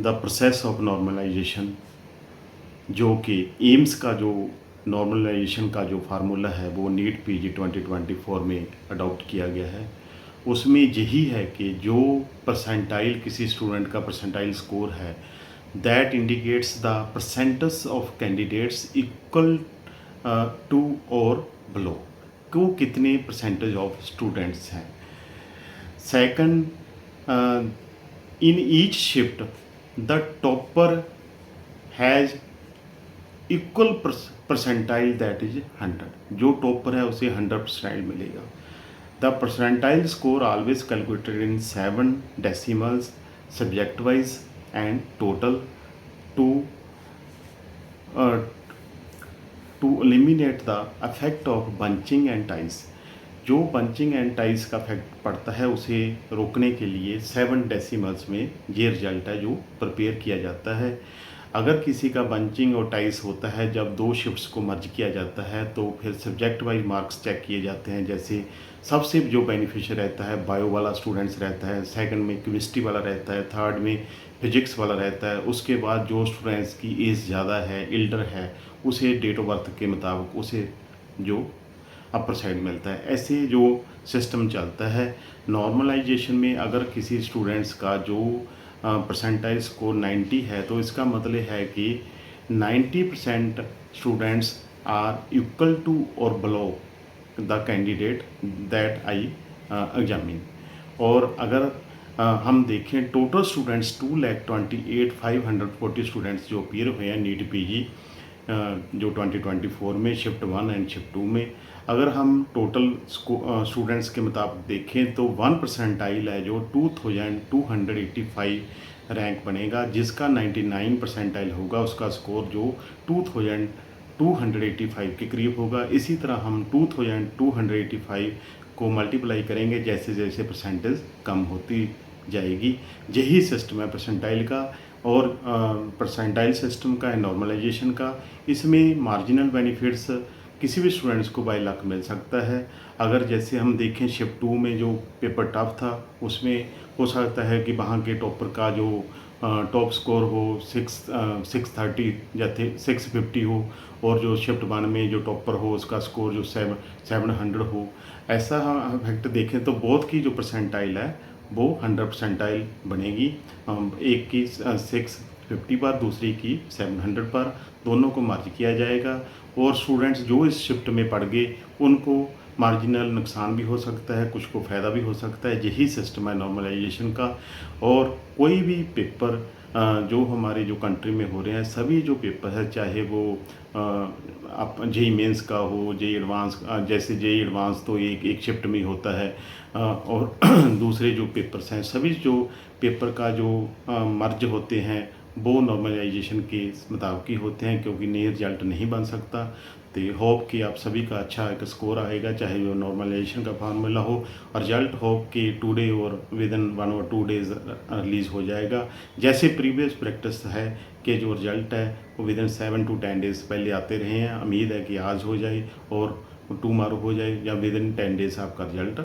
The process of normalisation, जो कि AIIMS का जो नॉर्मलाइजेशन का जो फार्मूला है वो नीट पीजी 2024 में अडॉप्ट किया गया है। उसमें यही है कि जो परसेंटाइल किसी स्टूडेंट का परसेंटाइल स्कोर है, that indicates the percentage of candidates equal to और बिलो, को कितने परसेंटेज ऑफ स्टूडेंट्स हैं। Second, in each shift the topper has equal percentile that is 100। जो टॉपर है उसे 100 परसेंटाइल मिलेगा। The percentile score always calculated in 7 decimals subject wise and total to to eliminate the affect of bunching and ties. जो bunching and ties का effect पड़ता है उसे रोकने के लिए 7 डेसिमल्स में ये रिजल्ट है जो प्रिपेयर किया जाता है। अगर किसी का बंचिंग और टाइस होता है, जब दो शिफ्ट्स को मर्ज किया जाता है तो फिर सब्जेक्ट वाइज मार्क्स चेक किए जाते हैं। जैसे सबसे जो बेनिफिशियल रहता है बायो वाला स्टूडेंट्स रहता है, सेकंड में केमिस्ट्री वाला रहता है, थर्ड में फिजिक्स वाला रहता है। उसके बाद जो स्टूडेंट्स की एज ज़्यादा है, एल्डर है, उसे डेट ऑफ बर्थ के मुताबिक उसे जो अपर साइड मिलता है। ऐसे जो सिस्टम चलता है। नॉर्मलाइजेशन में अगर किसी स्टूडेंट्स का जो परसेंटाइल स्कोर 90 है तो इसका मतलब है कि 90% स्टूडेंट्स आर इक्वल टू और below the candidate that I examine. और अगर हम देखें टोटल स्टूडेंट्स 2,28,540 स्टूडेंट्स जो अपीयर हुए हैं नीट पीजी जो 2024 में शिफ्ट 1 एंड शिफ्ट 2 में। अगर हम टोटल स्टूडेंट्स के मुताबिक देखें तो 1 परसेंटाइल है जो 2285 रैंक बनेगा, जिसका 99 परसेंटाइल होगा उसका स्कोर जो 2285 के करीब होगा। इसी तरह हम 2285 को मल्टीप्लाई करेंगे जैसे जैसे परसेंटेज कम होती जाएगी। यही सिस्टम है परसेंटाइल का और परसेंटाइल सिस्टम का है नॉर्मलाइजेशन का। इसमें मार्जिनल बेनिफिट्स किसी भी स्टूडेंट्स को बाय लक मिल सकता है। अगर जैसे हम देखें शिफ्ट 2 में जो पेपर टफ था उसमें हो सकता है कि वहाँ के टॉपर का जो टॉप स्कोर हो 630 जैसे 650 हो, और जो शिफ्ट 1 में जो टॉपर हो उसका स्कोर जो 700 हो। ऐसा हम इफेक्ट देखें तो बोथ की जो परसेंटाइल है वो 100 परसेंटाइल बनेगी। एक की 650 पर, दूसरी की 700 पर, दोनों को मर्ज किया जाएगा। और स्टूडेंट्स जो इस शिफ्ट में पढ़ गए उनको मार्जिनल नुकसान भी हो सकता है, कुछ को फ़ायदा भी हो सकता है। यही सिस्टम है नॉर्मलाइजेशन का। और कोई भी पेपर जो हमारे जो कंट्री में हो रहे हैं, सभी जो पेपर है चाहे वो आप जेई मेंस का हो, जेई एडवांस, जैसे जेई एडवांस तो एक शिफ्ट में ही होता है, और दूसरे जो पेपर्स हैं सभी जो पेपर का जो मर्ज होते हैं वो नॉर्मलाइजेशन के मुताबिक ही होते हैं, क्योंकि नए रिजल्ट नहीं बन सकता। तो होप कि आप सभी का अच्छा एक स्कोर आएगा, चाहे वो नॉर्मलाइजेशन का फार्मूला हो। और रिजल्ट होप कि टुडे और विद इन 1 और 2 डेज़ रिलीज़ हो जाएगा। जैसे प्रीवियस प्रैक्टिस है कि जो रिजल्ट है वो विद इन 7 to 10 डेज़ पहले आते रहे हैं। उम्मीद है कि आज हो जाए और टुमारो हो जाए या विद इन 10 डेज़ आपका रिजल्ट